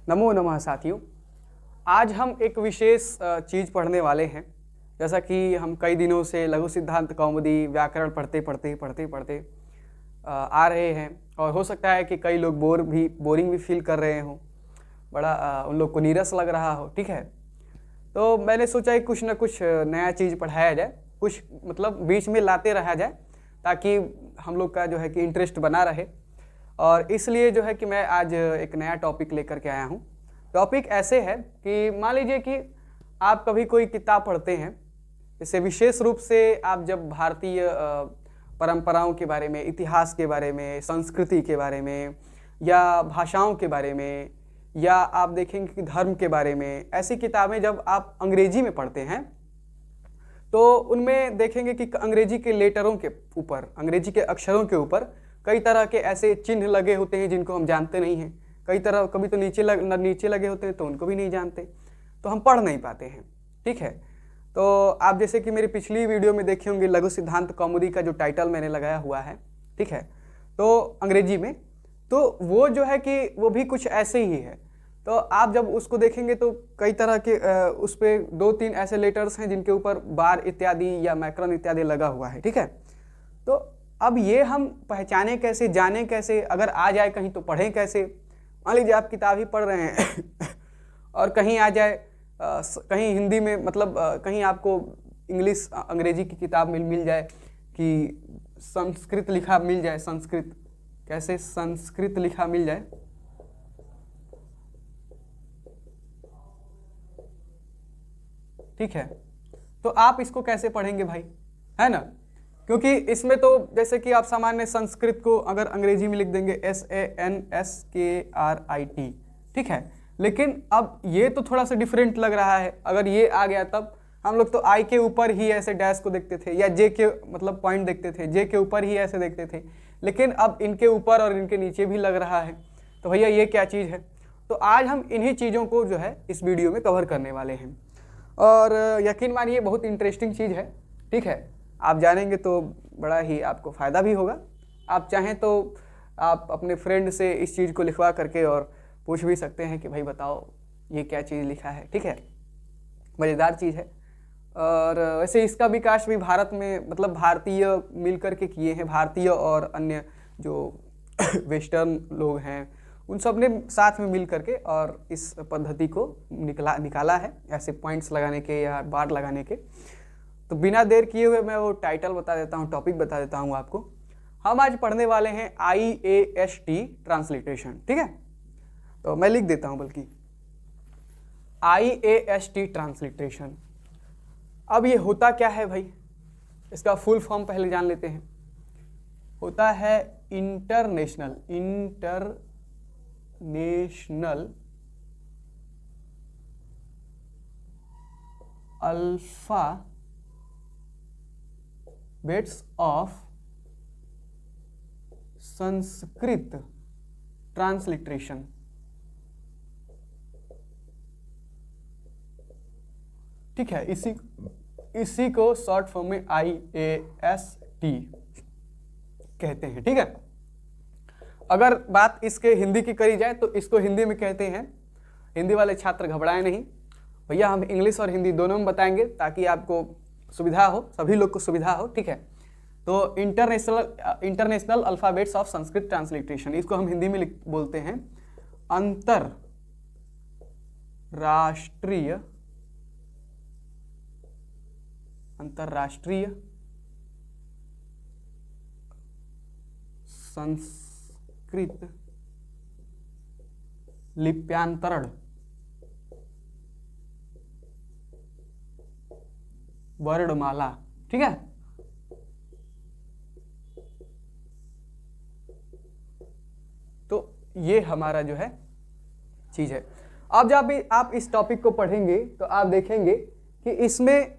नमो नमः साथियों। आज हम एक विशेष चीज़ पढ़ने वाले हैं। जैसा कि हम कई दिनों से लघु सिद्धांत कौमुदी व्याकरण पढ़ते आ रहे हैं और हो सकता है कि कई लोग बोरिंग भी फील कर रहे हों, बड़ा उन लोग को नीरस लग रहा हो। ठीक है, तो मैंने सोचा कि कुछ ना कुछ नया चीज़ पढ़ाया जाए, कुछ मतलब बीच में लाते रहा जाए ताकि हम लोग का जो है कि इंटरेस्ट बना रहे। और इसलिए जो है कि मैं आज एक नया टॉपिक लेकर के आया हूँ। टॉपिक ऐसे है कि मान लीजिए कि आप कभी कोई किताब पढ़ते हैं, जैसे विशेष रूप से आप जब भारतीय परंपराओं के बारे में, इतिहास के बारे में, संस्कृति के बारे में या भाषाओं के बारे में, या आप देखेंगे कि धर्म के बारे में, ऐसी किताबें जब आप अंग्रेजी में पढ़ते हैं तो उनमें देखेंगे कि अंग्रेजी के लेटरों के ऊपर, अंग्रेजी के अक्षरों के ऊपर कई तरह के ऐसे चिन्ह लगे होते हैं जिनको हम जानते नहीं हैं। कभी तो नीचे लगे होते हैं तो उनको भी नहीं जानते, तो हम पढ़ नहीं पाते हैं। ठीक है, तो आप जैसे कि मेरी पिछली वीडियो में देखे होंगे, लघु सिद्धांत कौमुदी का जो टाइटल मैंने लगाया हुआ है, ठीक है, तो अंग्रेजी में, तो वो जो है कि वो भी कुछ ऐसे ही है। तो आप जब उसको देखेंगे तो कई तरह के उस पर 2-3 ऐसे लेटर्स हैं जिनके ऊपर बार इत्यादि या मैक्रोन इत्यादि लगा हुआ है। ठीक है, तो अब ये हम पहचाने कैसे, जाने कैसे, अगर आ जाए कहीं तो पढ़ें कैसे। मान लीजिए आप किताब ही पढ़ रहे हैं और कहीं आ जाए कहीं हिंदी में, मतलब कहीं आपको इंग्लिश अंग्रेजी की किताब मिल जाए कि संस्कृत लिखा मिल जाए, संस्कृत लिखा मिल जाए, ठीक है, तो आप इसको कैसे पढ़ेंगे भाई, है ना? क्योंकि इसमें तो जैसे कि आप सामान्य संस्कृत को अगर अंग्रेजी में लिख देंगे SANSKRIT, ठीक है, लेकिन अब ये तो थोड़ा सा डिफरेंट लग रहा है। अगर ये आ गया तब हम लोग तो आई के ऊपर ही ऐसे डैश को देखते थे, या जे के मतलब पॉइंट देखते थे, जे के ऊपर ही ऐसे देखते थे, लेकिन अब इनके ऊपर और इनके नीचे भी लग रहा है। तो भैया ये क्या चीज़ है? तो आज हम इन्हीं चीज़ों को जो है इस वीडियो में कवर करने वाले हैं और यकीन मानिए बहुत इंटरेस्टिंग चीज़ है। ठीक है, आप जानेंगे तो बड़ा ही आपको फ़ायदा भी होगा। आप चाहें तो आप अपने फ्रेंड से इस चीज़ को लिखवा करके और पूछ भी सकते हैं कि भाई बताओ ये क्या चीज़ लिखा है। ठीक है, मज़ेदार चीज़ है। और वैसे इसका विकास भी भारत में, मतलब भारतीय मिल कर के किए हैं, भारतीय और अन्य जो वेस्टर्न लोग हैं उन सब ने साथ में मिल करके और इस पद्धति को निकाला है, ऐसे पॉइंट्स लगाने के या बार लगाने के। तो बिना देर किए हुए मैं वो टाइटल बता देता हूँ, टॉपिक बता देता हूँ आपको। हम आज पढ़ने वाले हैं IAST ट्रांसलिटरेशन। ठीक है, तो मैं लिख देता हूँ बल्कि IAST ट्रांसलिटरेशन। अब ये होता क्या है भाई, इसका फुल फॉर्म पहले जान लेते हैं। होता है international alphabets of Sanskrit transliteration. ठीक है, इसी को शॉर्ट फॉर्म में IAST कहते हैं। ठीक है, अगर बात इसके हिंदी की करी जाए तो इसको हिंदी में कहते हैं, हिंदी वाले छात्र घबराएं नहीं भैया, हम इंग्लिश और हिंदी दोनों में बताएंगे ताकि आपको सुविधा हो, सभी लोग को सुविधा हो। ठीक है, तो international alphabets of Sanskrit transliteration, इसको हम हिंदी में बोलते हैं अंतरराष्ट्रीय संस्कृत लिप्यांतरण वर्णमाला। ठीक है, तो ये हमारा जो है चीज है। अब जब भी आप इस टॉपिक को पढ़ेंगे तो आप देखेंगे कि इसमें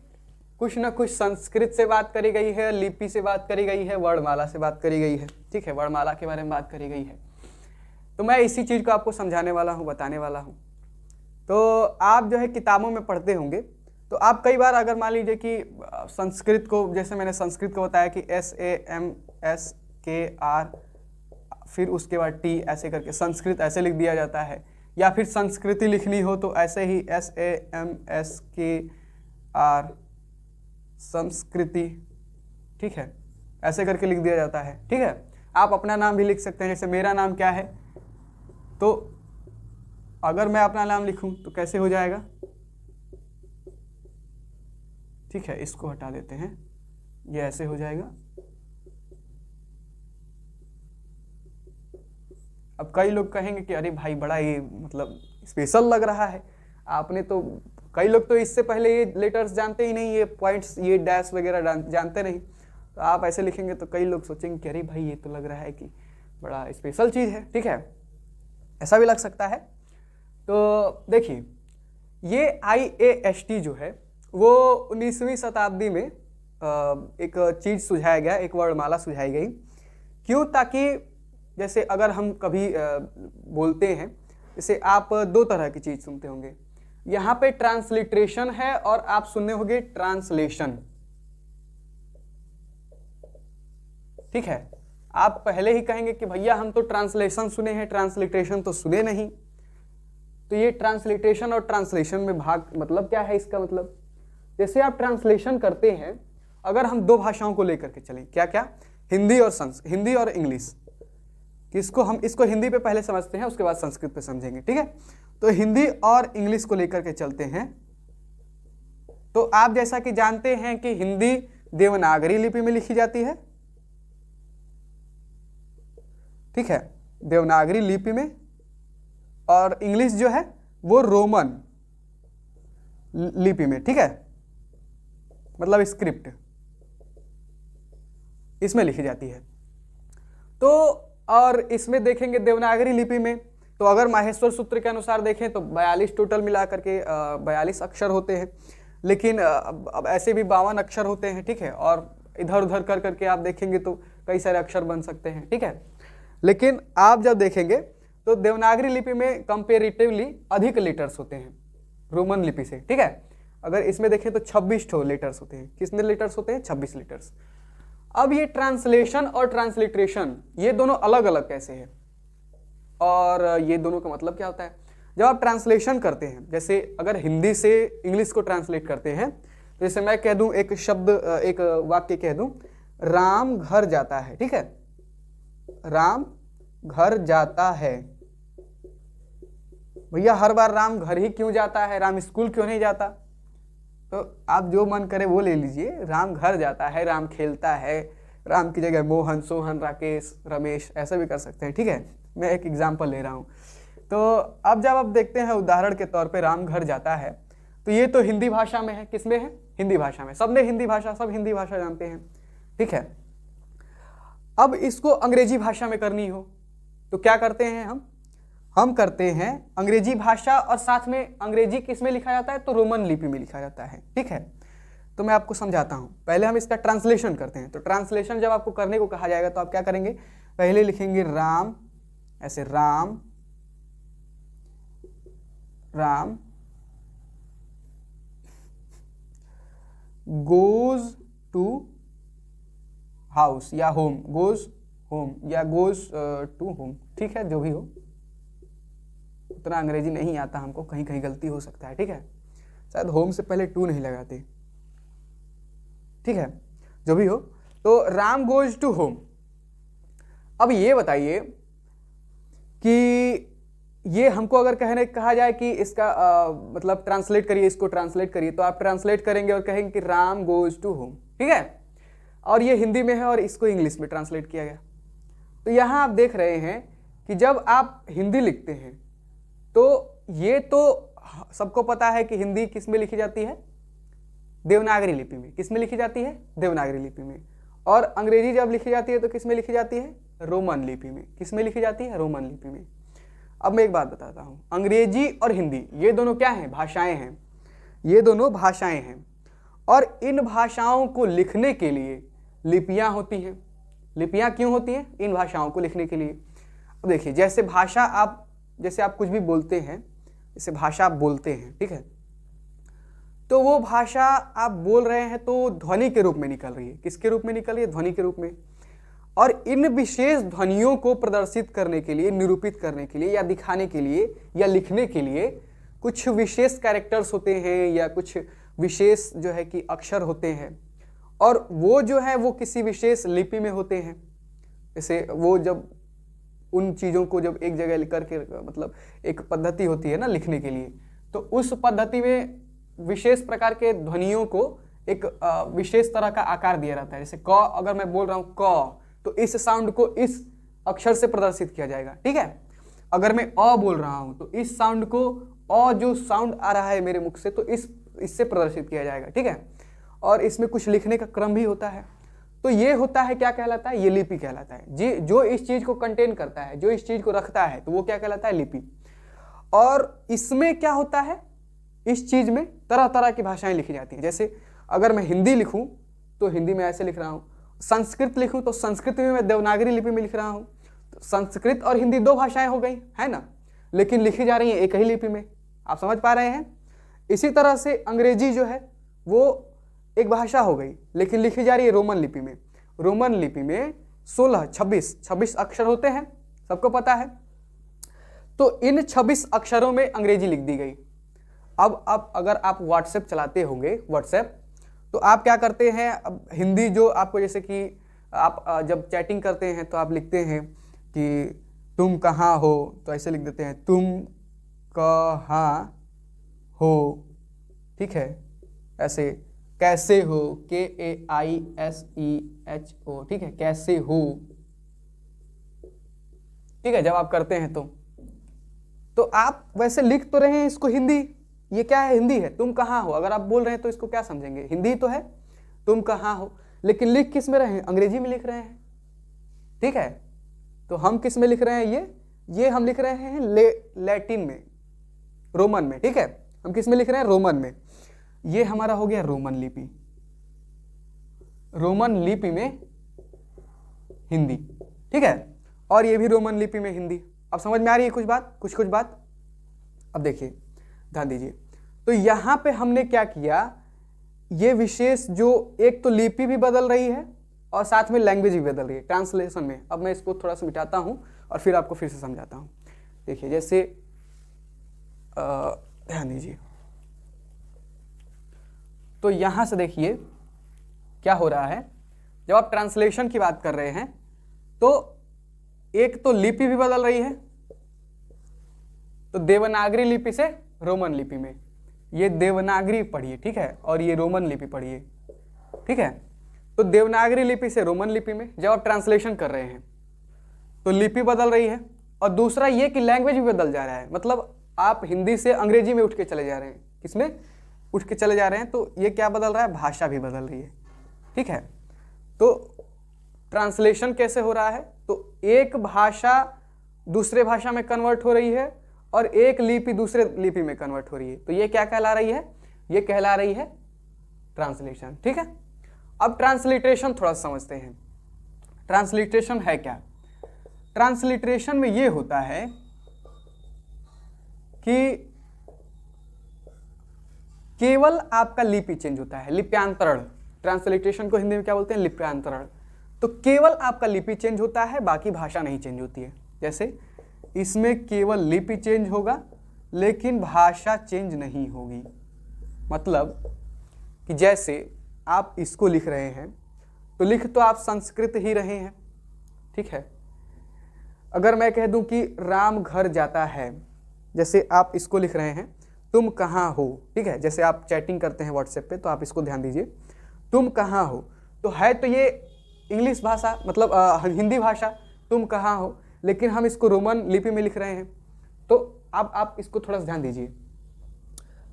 कुछ ना कुछ संस्कृत से बात करी गई है, लिपि से बात करी गई है, वर्णमाला से बात करी गई है। ठीक है, वर्णमाला के बारे में बात करी गई है। तो मैं इसी चीज़ को आपको समझाने वाला हूँ, बताने वाला हूँ। तो आप जो है किताबों में पढ़ते होंगे तो आप कई बार अगर मान लीजिए कि संस्कृत को, जैसे मैंने संस्कृत को बताया कि SAMSKR फिर उसके बाद T ऐसे करके संस्कृत ऐसे लिख दिया जाता है, या फिर संस्कृति लिखनी हो तो ऐसे ही SAMSKR संस्कृति, ठीक है, ऐसे करके लिख दिया जाता है। ठीक है, आप अपना नाम भी लिख सकते हैं, जैसे मेरा नाम क्या है, तो अगर मैं अपना नाम लिखूं तो कैसे हो जाएगा, ठीक है, इसको हटा देते हैं, ये ऐसे हो जाएगा। अब कई लोग कहेंगे कि अरे भाई बड़ा ये मतलब स्पेशल लग रहा है, आपने तो, कई लोग तो इससे पहले ये लेटर्स जानते ही नहीं, ये पॉइंट्स, ये डैश वगैरह जानते नहीं, तो आप ऐसे लिखेंगे तो कई लोग सोचेंगे कि अरे भाई ये तो लग रहा है कि बड़ा स्पेशल चीज़ है। ठीक है, ऐसा भी लग सकता है। तो देखिए, ये IAST जो है वो 19वीं शताब्दी में एक चीज़ सुझाया गया, एक वर्णमाला सुझाई गई। क्यों? ताकि जैसे अगर हम कभी बोलते हैं, जैसे आप दो तरह की चीज़ सुनते होंगे, यहाँ पे ट्रांसलिट्रेशन है और आप सुनने होंगे ट्रांसलेशन। ठीक है, आप पहले ही कहेंगे कि भैया हम तो ट्रांसलेशन सुने हैं, ट्रांसलिट्रेशन तो सुने नहीं। तो ये ट्रांसलिट्रेशन और ट्रांसलेशन में भाग मतलब क्या है, इसका मतलब जैसे आप ट्रांसलेशन करते हैं, अगर हम दो भाषाओं को लेकर के चलें, क्या क्या, हिंदी और इंग्लिश, किसको हम इसको हिंदी पे पहले समझते हैं, उसके बाद संस्कृत पे समझेंगे। ठीक है, तो हिंदी और इंग्लिश को लेकर के चलते हैं। तो आप जैसा कि जानते हैं कि हिंदी देवनागरी लिपि में लिखी जाती है, ठीक है, देवनागरी लिपि में, और इंग्लिश जो है वो रोमन लिपि में। ठीक है, मतलब स्क्रिप्ट इसमें लिखी जाती है। तो और इसमें देखेंगे देवनागरी लिपि में, तो अगर माहेश्वर सूत्र के अनुसार देखें तो 42 टोटल मिला करके 42 अक्षर होते हैं, लेकिन अब ऐसे भी 52 अक्षर होते हैं। ठीक है, और इधर उधर कर करके आप देखेंगे तो कई सारे अक्षर बन सकते हैं। ठीक है, लेकिन आप जब देखेंगे तो देवनागरी लिपि में कंपेरेटिवली अधिक लेटर्स होते हैं रोमन लिपि से। ठीक है, अगर इसमें देखें तो 26 लेटर्स होते हैं। कितने लेटर्स होते हैं? 26 लेटर्स। अब ये ट्रांसलेशन और ट्रांसलिट्रेशन ये दोनों अलग अलग कैसे हैं, और ये दोनों का मतलब क्या होता है? जब आप ट्रांसलेशन करते हैं, जैसे अगर हिंदी से इंग्लिश को ट्रांसलेट करते हैं, तो जैसे मैं कह दूं एक शब्द, एक वाक्य कह दूं, राम घर जाता है। ठीक है, राम घर जाता है। भैया हर बार राम घर ही क्यों जाता है, राम स्कूल क्यों नहीं जाता? तो आप जो मन करे वो ले लीजिए। राम घर जाता है, राम खेलता है, राम की जगह मोहन, सोहन, राकेश, रमेश ऐसा भी कर सकते हैं। ठीक है, मैं एक एग्जाम्पल ले रहा हूँ। तो अब जब आप देखते हैं उदाहरण के तौर पे राम घर जाता है, तो ये तो हिंदी भाषा में है। किसमें है? हिंदी भाषा में। सबने हिंदी भाषा, सब हिंदी भाषा जानते हैं। ठीक है, अब इसको अंग्रेजी भाषा में करनी हो तो क्या करते हैं हम करते हैं अंग्रेजी भाषा, और साथ में अंग्रेजी किस में लिखा जाता है? तो रोमन लिपि में लिखा जाता है। ठीक है, तो मैं आपको समझाता हूं। पहले हम इसका ट्रांसलेशन करते हैं। तो ट्रांसलेशन जब आपको करने को कहा जाएगा तो आप क्या करेंगे? पहले लिखेंगे राम, ऐसे Ram Ram goes to house या होम, गोज होम या गोज टू होम। ठीक है, जो भी हो, उतना अंग्रेजी नहीं आता हमको, कहीं कहीं गलती हो सकता है। ठीक है, शायद होम से पहले टू नहीं लगाते। ठीक है, जो भी हो, तो राम गोज टू होम। अब ये बताइए कि ये हमको अगर कहा जाए कि इसका मतलब ट्रांसलेट करिए, इसको ट्रांसलेट करिए, तो आप ट्रांसलेट करेंगे और कहेंगे कि राम गोज टू होम। ठीक है, और ये हिंदी में है और इसको इंग्लिश में ट्रांसलेट किया गया। तो यहाँ आप देख रहे हैं कि जब आप हिंदी लिखते हैं तो ये तो सबको पता है कि हिंदी किस में लिखी जाती है? देवनागरी लिपि में। किस में लिखी जाती है? देवनागरी लिपि में। और अंग्रेजी जब लिखी जाती है तो किस में लिखी जाती है? रोमन लिपि में। किस में लिखी जाती है? रोमन लिपि में। अब मैं एक बात बताता हूँ, अंग्रेजी और हिंदी ये दोनों क्या हैं? भाषाएं हैं। ये दोनों भाषाएं हैं, और इन भाषाओं को लिखने के लिए लिपियाँ होती हैं। लिपियाँ क्यों होती हैं? इन भाषाओं को लिखने के लिए। अब देखिए, जैसे भाषा जैसे आप कुछ भी बोलते हैं, जैसे भाषा आप बोलते हैं, ठीक है, तो वो भाषा आप बोल रहे हैं तो ध्वनि के रूप में निकल रही है। किसके रूप में निकल रही है? ध्वनि के रूप में। और इन विशेष ध्वनियों को प्रदर्शित करने के लिए, निरूपित करने के लिए या दिखाने के लिए या लिखने के लिए कुछ विशेष कैरेक्टर्स होते हैं या कुछ विशेष जो है कि अक्षर होते हैं, और वो जो है वो किसी विशेष लिपि में होते हैं। जैसे वो जब उन चीज़ों को जब एक जगह लिख करके, मतलब एक पद्धति होती है ना लिखने के लिए, तो उस पद्धति में विशेष प्रकार के ध्वनियों को एक विशेष तरह का आकार दिया रहता है। जैसे क अगर मैं बोल रहा हूँ क, तो इस साउंड को इस अक्षर से प्रदर्शित किया जाएगा, ठीक है। अगर मैं अ बोल रहा हूँ तो इस साउंड को, अ जो साउंड आ रहा है मेरे मुख से, तो इससे प्रदर्शित किया जाएगा, ठीक है। और इसमें कुछ लिखने का क्रम भी होता है। तो ये होता है, क्या कहलाता है, ये लिपि कहलाता है। जी, जो इस चीज को कंटेन करता है, जो इस चीज को रखता है, तो वो क्या कहलाता है, लिपि। और इसमें क्या होता है, इस चीज में तरह तरह की भाषाएं लिखी जाती हैं। जैसे अगर मैं हिंदी लिखूं तो हिंदी में ऐसे लिख रहा हूं, संस्कृत लिखूं तो संस्कृत में मैं देवनागरी लिपि में लिख रहा हूं। तो संस्कृत और हिंदी दो भाषाएं हो गई, है ना, लेकिन लिखी जा रही है एक ही लिपि में। आप समझ पा रहे हैं। इसी तरह से अंग्रेजी जो है वो एक भाषा हो गई, लेकिन लिखी जा रही है रोमन लिपि में। रोमन लिपि में 26 अक्षर होते हैं, सबको पता है। तो इन 26 अक्षरों में अंग्रेजी लिख दी गई। अब अगर आप व्हाट्सएप चलाते होंगे, व्हाट्सएप, तो आप क्या करते हैं, अब हिंदी जो आपको, जैसे कि आप जब चैटिंग करते हैं तो आप लिखते हैं कि तुम कहाँ हो, तो ऐसे लिख देते हैं तुम कहाँ हो, ठीक है। ऐसे कैसे हो, KAISEHO, ठीक है, कैसे हो, ठीक है। जब आप करते हैं तो आप वैसे लिख तो रहे हैं इसको हिंदी, ये क्या है, हिंदी है, तुम कहाँ हो। अगर आप बोल रहे हैं तो इसको क्या समझेंगे, हिंदी तो है, तुम कहाँ हो, लेकिन लिख किस में रहे हैं, अंग्रेजी में लिख रहे हैं, ठीक है। तो हम किस में लिख रहे हैं, ये हम लिख रहे हैं लैटिन में, रोमन में, ठीक है। हम किस में लिख रहे हैं, रोमन में। ये हमारा हो गया रोमन लिपि, रोमन लिपि में हिंदी, ठीक है। और ये भी रोमन लिपि में हिंदी। अब समझ में आ रही है कुछ बात। अब देखिए, ध्यान दीजिए। तो यहां पे हमने क्या किया, ये विशेष जो एक तो लिपि भी बदल रही है और साथ में लैंग्वेज भी बदल रही है ट्रांसलेशन में। अब मैं इसको थोड़ा सा मिटाता हूं और फिर आपको फिर से समझाता हूं। देखिए, जैसे ध्यान दीजिए, तो यहां से देखिए क्या हो रहा है। जब आप ट्रांसलेशन की बात कर रहे हैं तो एक तो लिपि भी बदल रही है, तो देवनागरी लिपि से रोमन लिपि में, ये देवनागरी पढ़िए, ठीक है, और ये रोमन लिपि पढ़िए, ठीक है। तो देवनागरी लिपि से रोमन लिपि में जब आप ट्रांसलेशन कर रहे हैं तो लिपि बदल रही है, और दूसरा ये कि लैंग्वेज भी बदल जा रहा है। मतलब आप हिंदी से अंग्रेजी में उठ के चले जा रहे हैं, किसमें उठ के चले जा रहे हैं, तो ये क्या बदल रहा है, भाषा भी बदल रही है, ठीक है। तो ट्रांसलेशन कैसे हो रहा है, तो एक भाषा दूसरे भाषा में कन्वर्ट हो रही है और एक लिपि दूसरे लिपि में कन्वर्ट हो रही है। तो ये क्या कहला रही है, ये कहला रही है ट्रांसलेशन, ठीक है। अब ट्रांसलिट्रेशन थोड़ा समझते हैं। ट्रांसलिट्रेशन है क्या। ट्रांसलिट्रेशन में ये होता है कि केवल आपका लिपि चेंज होता है, लिप्यांतरण। ट्रांसलिट्रेशन को हिंदी में क्या बोलते हैं, लिप्यांतरण। तो केवल आपका लिपि चेंज होता है, बाकी भाषा नहीं चेंज होती है। जैसे इसमें केवल लिपि चेंज होगा लेकिन भाषा चेंज नहीं होगी। मतलब कि जैसे आप इसको लिख रहे हैं तो लिख तो आप संस्कृत ही रहे हैं, ठीक है। अगर मैं कह दूं कि राम घर जाता है, जैसे आप इसको लिख रहे हैं तुम कहाँ हो, ठीक है। जैसे आप चैटिंग करते हैं व्हाट्सएप पे, तो आप इसको ध्यान दीजिए, तुम कहाँ हो, तो है तो ये इंग्लिश भाषा, मतलब हिंदी भाषा, तुम कहाँ हो, लेकिन हम इसको रोमन लिपि में लिख रहे हैं। तो अब आप इसको थोड़ा सा ध्यान दीजिए,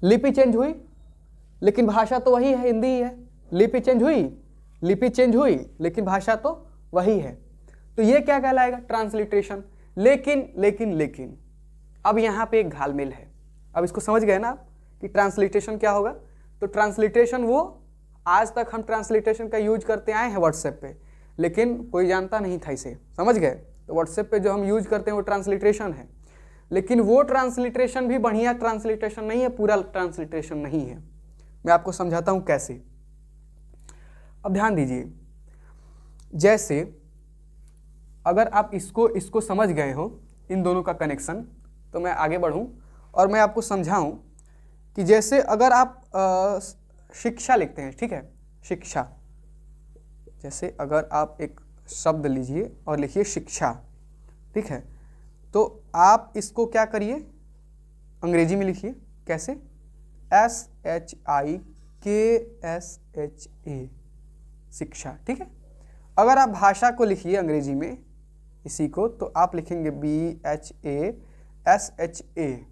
लिपि चेंज हुई लेकिन भाषा तो वही है, हिंदी ही है। लिपि चेंज हुई लेकिन भाषा तो वही है। तो ये क्या कहलाएगा, ट्रांसलिट्रेशन। लेकिन अब यहाँ पे एक घालमेल है। अब इसको समझ गए ना आप कि ट्रांसलिट्रेशन क्या होगा। तो ट्रांसलिट्रेशन, वो आज तक हम ट्रांसलिट्रेशन का यूज करते आए हैं व्हाट्सएप पे, लेकिन कोई जानता नहीं था इसे, समझ गए। तो व्हाट्सएप पे जो हम यूज करते हैं वो ट्रांसलिट्रेशन है, लेकिन वो ट्रांसलिट्रेशन भी बढ़िया ट्रांसलिट्रेशन नहीं है, पूरा ट्रांसलिट्रेशन नहीं है। मैं आपको समझाता हूँ कैसे। अब ध्यान दीजिए, जैसे अगर आप इसको समझ गए हो, इन दोनों का कनेक्शन, तो मैं आगे बढ़ूं और मैं आपको समझाऊं कि जैसे अगर आप शिक्षा लिखते हैं, ठीक है, शिक्षा, जैसे अगर आप एक शब्द लीजिए और लिखिए शिक्षा, ठीक है, तो आप इसको क्या करिए, अंग्रेजी में लिखिए, कैसे, SHIKSHA, शिक्षा, ठीक है। अगर आप भाषा को लिखिए अंग्रेजी में इसी को, तो आप लिखेंगे BHASHA,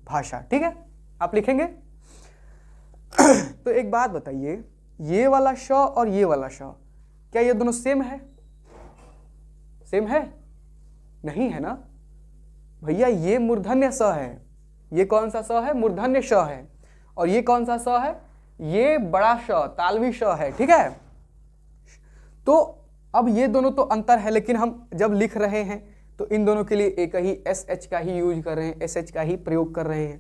भाषा, ठीक है, आप लिखेंगे। तो एक बात बताइए, ये वाला श और ये वाला श, क्या ये दोनों सेम है? सेम है? नहीं है ना भैया, ये मूर्धन्य स है। ये कौन सा स है? मूर्धन्य श है। और ये कौन सा स है? ये बड़ा श, तालवी श है, ठीक है। तो अब ये दोनों तो अंतर है, लेकिन हम जब लिख रहे हैं तो इन दोनों के लिए एक ही SH का ही यूज कर रहे हैं, SH का ही प्रयोग कर रहे हैं।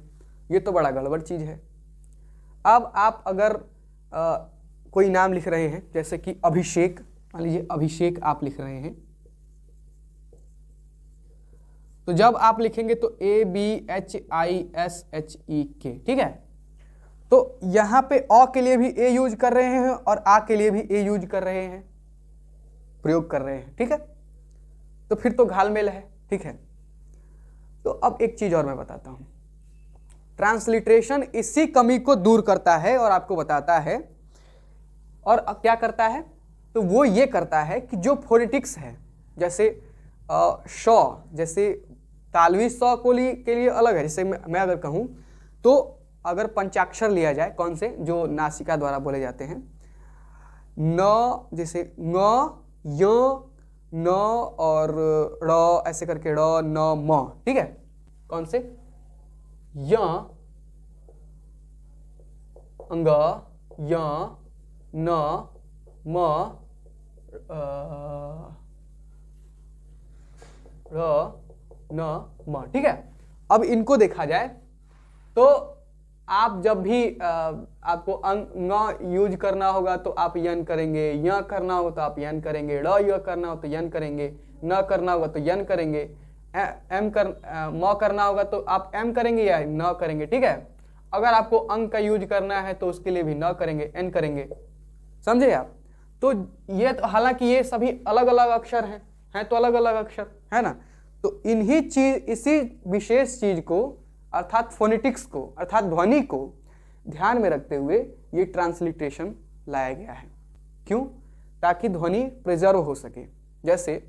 ये तो बड़ा गड़बड़ चीज है। अब आप अगर कोई नाम लिख रहे हैं, जैसे कि अभिषेक, मान लीजिए अभिषेक आप लिख रहे हैं, तो जब आप लिखेंगे तो ABHISHEK, ठीक है। तो यहां पे अ के लिए भी ए यूज कर रहे हैं और आ के लिए भी ए यूज कर रहे हैं, प्रयोग कर रहे हैं, ठीक है। तो फिर तो घालमेल है, ठीक है। तो अब एक चीज और मैं बताता हूं, ट्रांसलिट्रेशन इसी कमी को दूर करता है और आपको बताता है। और अब क्या करता है? तो वो ये करता है कि जो फोनेटिक्स है, जैसे श, जैसे तालवी स के लिए अलग है। जैसे मैं अगर कहूं, तो अगर पंचाक्षर लिया जाए, कौन से, जो नासिका द्वारा बोले जाते हैं, न, जैसे ङ, य, न और ड़, ऐसे करके ड़, न, म, ठीक है। कौन से? य, अंग, य, न, म, र, न, म, ठीक है। अब इनको देखा जाए तो आप जब भी आपको अंग यूज करना होगा तो आप यन करेंगे, य करना होगा तो आप यन करेंगे, ड़ य करना हो तो यन करेंगे, न करना होगा तो यन करेंगे, म करना होगा तो आप एम करेंगे या न करेंगे, ठीक है। अगर आपको अंग का यूज करना है तो उसके लिए भी न करेंगे, एन करेंगे, समझे आप। तो ये तो हालांकि ये सभी अलग अलग अक्षर हैं तो अलग अलग अक्षर है ना। तो इन्हीं चीज, इसी विशेष चीज को, अर्थात फोनेटिक्स को, अर्थात ध्वनि को ध्यान में रखते हुए ये ट्रांसलिट्रेशन लाया गया है। क्यों? ताकि ध्वनि प्रिजर्व हो सके। जैसे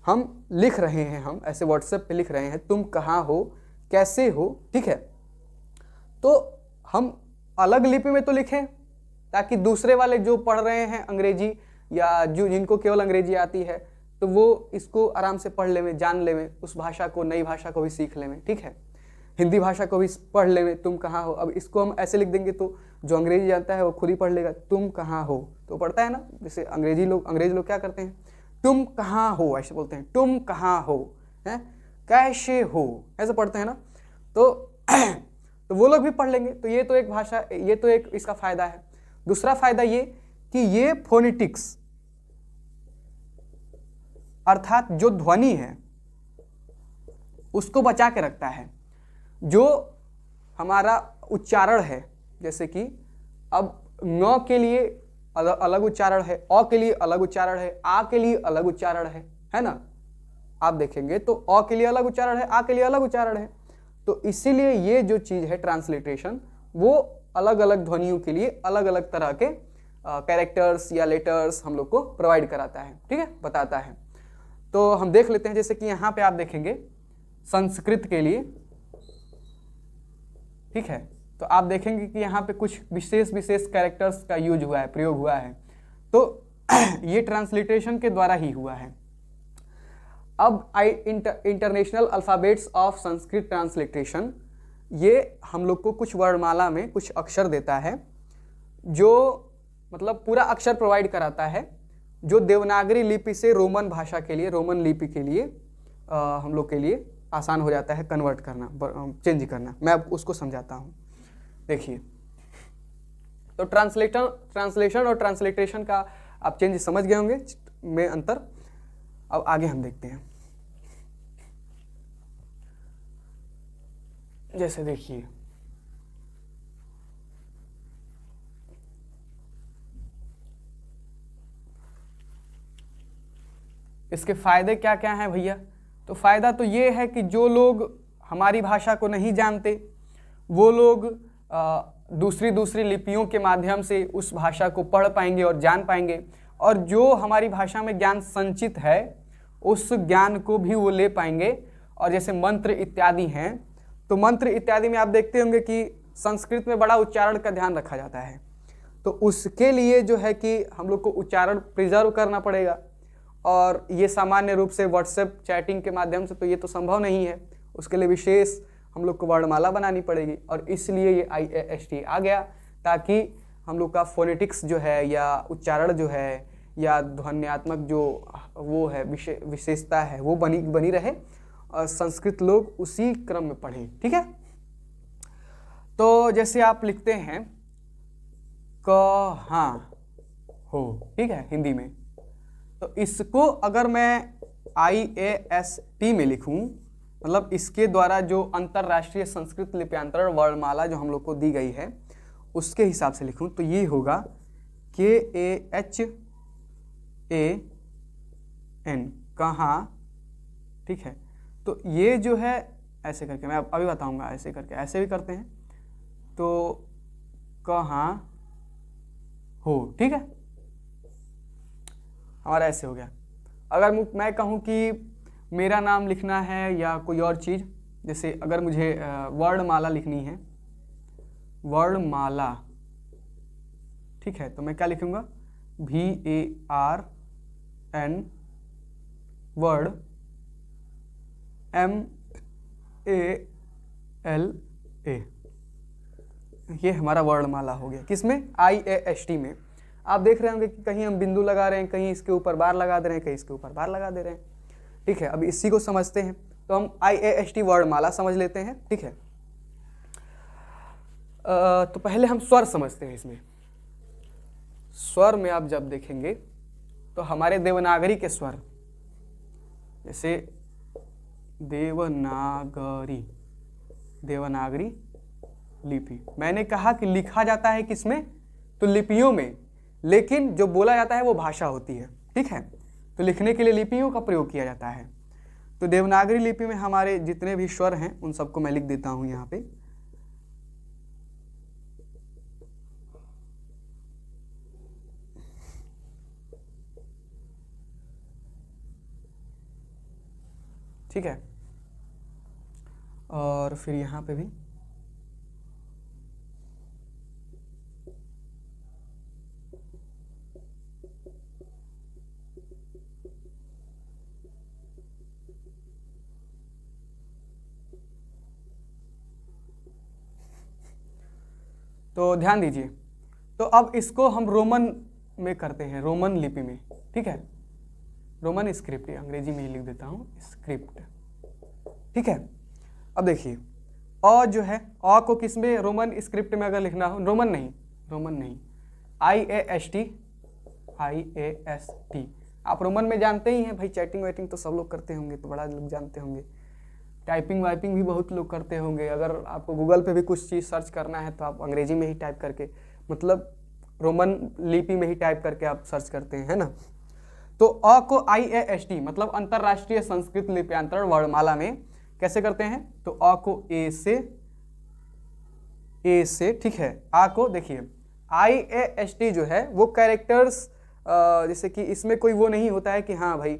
हम लिख रहे हैं, हम ऐसे व्हाट्सएप पे लिख रहे हैं, तुम कहाँ हो, कैसे हो, ठीक है। तो हम अलग लिपि में तो लिखें ताकि दूसरे वाले जो पढ़ रहे हैं अंग्रेजी, या जो जिनको केवल अंग्रेजी आती है, तो वो इसको आराम से पढ़ लेवें, जान लेवें, उस भाषा को, नई भाषा को भी सीख लेवें, ठीक है। हिंदी भाषा को भी पढ़ लेवें, तुम कहाँ हो। अब इसको हम ऐसे लिख देंगे तो जो अंग्रेजी जानता है वो खुद ही पढ़ लेगा, तुम कहाँ हो, तो पढ़ता है ना। जैसे अंग्रेज लोग क्या करते हैं, तुम कहाँ हो ऐसे बोलते हैं, तुम कहाँ हो, हैं, कैसे हो, ऐसे पढ़ते हैं ना। तो वो लोग भी पढ़ लेंगे। तो ये तो एक भाषा, ये तो एक इसका फायदा है। दूसरा फायदा ये कि ये फोनेटिक्स, अर्थात जो ध्वनि है उसको बचा के रखता है। जो हमारा उच्चारण है, जैसे कि अब न के लिए अलग उच्चारण है, अ के लिए अलग उच्चारण है, आ के लिए अलग उच्चारण है ना। आप देखेंगे तो अ के लिए अलग उच्चारण है, आ के लिए अलग उच्चारण है। तो इसीलिए ये जो चीज है ट्रांसलिट्रेशन, वो अलग अलग ध्वनियों के लिए अलग अलग तरह के कैरेक्टर्स या लेटर्स हम लोग को प्रोवाइड कराता है, ठीक है, बताता है। तो हम देख लेते हैं, जैसे कि यहाँ पे आप देखेंगे संस्कृत के लिए, ठीक है, तो आप देखेंगे कि यहाँ पे कुछ विशेष कैरेक्टर्स का यूज हुआ है, प्रयोग हुआ है। तो ये ट्रांसलिट्रेशन के द्वारा ही हुआ है। अब international alphabets of Sanskrit transliteration, ये हम लोग को कुछ वर्णमाला में कुछ अक्षर देता है, जो मतलब पूरा अक्षर प्रोवाइड कराता है, जो देवनागरी लिपि से रोमन भाषा के लिए, रोमन लिपि के लिए हम लोग के लिए आसान हो जाता है कन्वर्ट करना, चेंज करना। मैं अब उसको समझाता हूँ। देखिए, तो ट्रांसलेशन और ट्रांसलिट्रेशन का आप चेंज समझ गए होंगे में अंतर। अब आगे हम देखते हैं। जैसे देखिए इसके फायदे क्या क्या हैं भैया। तो फायदा तो ये है कि जो लोग हमारी भाषा को नहीं जानते वो लोग दूसरी दूसरी लिपियों के माध्यम से उस भाषा को पढ़ पाएंगे और जान पाएंगे, और जो हमारी भाषा में ज्ञान संचित है उस ज्ञान को भी वो ले पाएंगे। और जैसे मंत्र इत्यादि हैं, तो मंत्र इत्यादि में आप देखते होंगे कि संस्कृत में बड़ा उच्चारण का ध्यान रखा जाता है, तो उसके लिए जो है कि हम लोग को उच्चारण प्रिजर्व करना पड़ेगा। और ये सामान्य रूप से व्हाट्सएप चैटिंग के माध्यम से तो ये तो संभव नहीं है, उसके लिए विशेष हम लोग को वर्णमाला बनानी पड़ेगी, और इसलिए ये IAST आ गया ताकि हम लोग का फोनेटिक्स जो है या उच्चारण जो है या ध्वन्यात्मक जो वो है विशेषता है वो बनी रहे और संस्कृत लोग उसी क्रम में पढ़ें। ठीक है, तो जैसे आप लिखते हैं कहाँ हो, ठीक है, हिंदी में, तो इसको अगर मैं IAST में लिखूं, मतलब इसके द्वारा जो अंतरराष्ट्रीय संस्कृत लिप्यांतरण वर्णमाला जो हम लोग को दी गई है उसके हिसाब से लिखूं, तो ये होगा KAHAN, कहाँ, ठीक है। तो ये जो है ऐसे करके, मैं अभी बताऊंगा, ऐसे करके ऐसे भी करते हैं, तो कहाँ हो, ठीक है, हमारा ऐसे हो गया। अगर मैं कहूँ कि मेरा नाम लिखना है या कोई और चीज़, जैसे अगर मुझे वर्णमाला लिखनी है, वर्णमाला, ठीक है, तो मैं क्या लिखूंगा VARN वर्ड MALA, ये हमारा वर्णमाला हो गया। किसमें? IAST में। आप देख रहे होंगे कि कहीं हम बिंदु लगा रहे हैं, कहीं इसके ऊपर बार लगा दे रहे हैं, कहीं इसके ऊपर बार लगा दे रहे हैं, ठीक है। अब इसी को समझते हैं, तो हम IAST वर्णमाला समझ लेते हैं, ठीक है। तो पहले हम स्वर समझते हैं। इसमें स्वर में आप जब देखेंगे तो हमारे देवनागरी के स्वर, जैसे देवनागरी लिपि, मैंने कहा कि लिखा जाता है किसमें? तो लिपियों में, लेकिन जो बोला जाता है वो भाषा होती है, ठीक है। तो लिखने के लिए लिपियों का प्रयोग किया जाता है। तो देवनागरी लिपि में हमारे जितने भी स्वर हैं उन सबको मैं लिख देता हूं यहाँ पे। ठीक है, और फिर यहाँ पे भी तो ध्यान दीजिए। तो अब इसको हम रोमन में करते हैं, रोमन लिपि में, ठीक है, रोमन स्क्रिप्ट, अंग्रेजी में ही लिख देता हूँ स्क्रिप्ट, ठीक है। अब देखिए अ जो है, अ को किसमें? रोमन स्क्रिप्ट में अगर लिखना हो, रोमन नहीं, IAST, आप रोमन में जानते ही हैं भाई, चैटिंग वाइटिंग तो सब लोग करते होंगे, तो बड़ा लोग जानते होंगे, टाइपिंग वाइपिंग भी बहुत लोग करते होंगे। अगर आपको गूगल पे भी कुछ चीज़ सर्च करना है तो आप अंग्रेजी में ही टाइप करके, मतलब रोमन लिपि में ही टाइप करके आप सर्च करते हैं, है ना। तो अ को IAST मतलब अंतरराष्ट्रीय संस्कृत लिप्यांतरण वर्णमाला में कैसे करते हैं? तो अ को ए से, ठीक है। आ को देखिए IAST जो है वो कैरेक्टर्स, जैसे कि इसमें कोई वो नहीं होता है कि हाँ भाई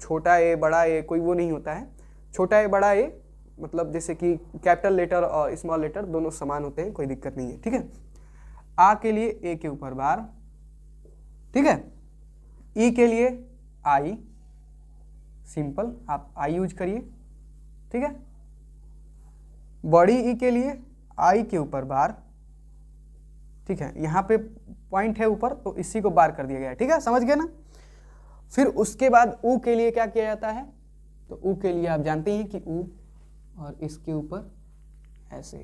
छोटा ए बड़ा ए, कोई वो नहीं होता है। छोटा ए बड़ा ए मतलब जैसे कि कैपिटल लेटर और स्मॉल लेटर दोनों समान होते हैं, कोई दिक्कत नहीं है, ठीक है। आ के लिए ए के ऊपर बार, ठीक है। ई के लिए आई, सिंपल आप आई यूज करिए, ठीक है। बड़ी ई के लिए आई के ऊपर बार, ठीक है, यहाँ पे पॉइंट है ऊपर तो इसी को बार कर दिया गया है, ठीक है, समझ गए ना। फिर उसके बाद ऊ के लिए क्या किया जाता है? तो ऊ के लिए आप जानते हैं कि ऊ और इसके ऊपर ऐसे,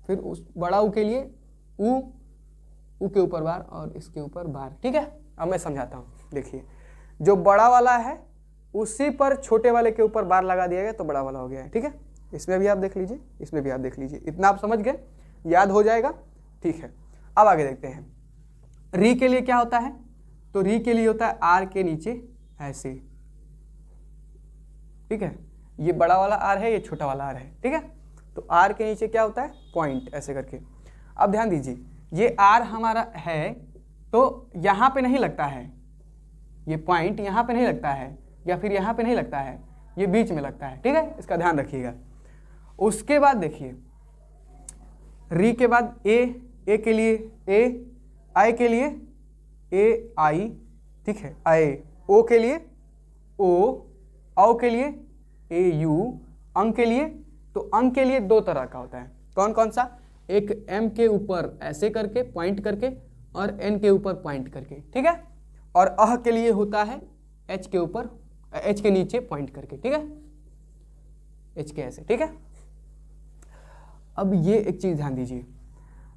फिर उस बड़ा ऊ के लिए ऊ के ऊपर बार और इसके ऊपर बार, ठीक है। अब मैं समझाता हूँ, देखिए जो बड़ा वाला है उसी पर छोटे वाले के ऊपर बार लगा दिया गया तो बड़ा वाला हो गया है, ठीक है। इसमें भी आप देख लीजिए, इसमें भी आप देख लीजिए। इतना आप समझ गए, याद हो जाएगा, ठीक है। अब आगे देखते हैं, री के लिए क्या होता है, तो री के लिए होता है आर के नीचे ऐसे, ठीक है। ये बड़ा वाला आर है, ये छोटा वाला आर है, ठीक है। तो आर के नीचे क्या होता है, पॉइंट, ऐसे करके। अब ध्यान दीजिए, ये आर हमारा है तो यहाँ पे नहीं लगता है, ये पॉइंट यहाँ पे नहीं लगता है, या फिर यहाँ पे नहीं लगता है, ये बीच में लगता है, ठीक है। इसका ध्यान रखिएगा। उसके बाद देखिए, री के बाद ए के लिए ए, आई के लिए ए आई, ठीक है, आई, ओ के लिए ओ, औ के लिए ए यू, अंक के लिए, तो अंक के लिए दो तरह का होता है। कौन कौन सा, एक एम के ऊपर ऐसे करके पॉइंट करके, और एन के ऊपर पॉइंट करके, ठीक है। और अह के लिए होता है एच के ऊपर, एच के नीचे पॉइंट करके, ठीक है, एच के ऐसे, ठीक है। अब ये एक चीज ध्यान दीजिए,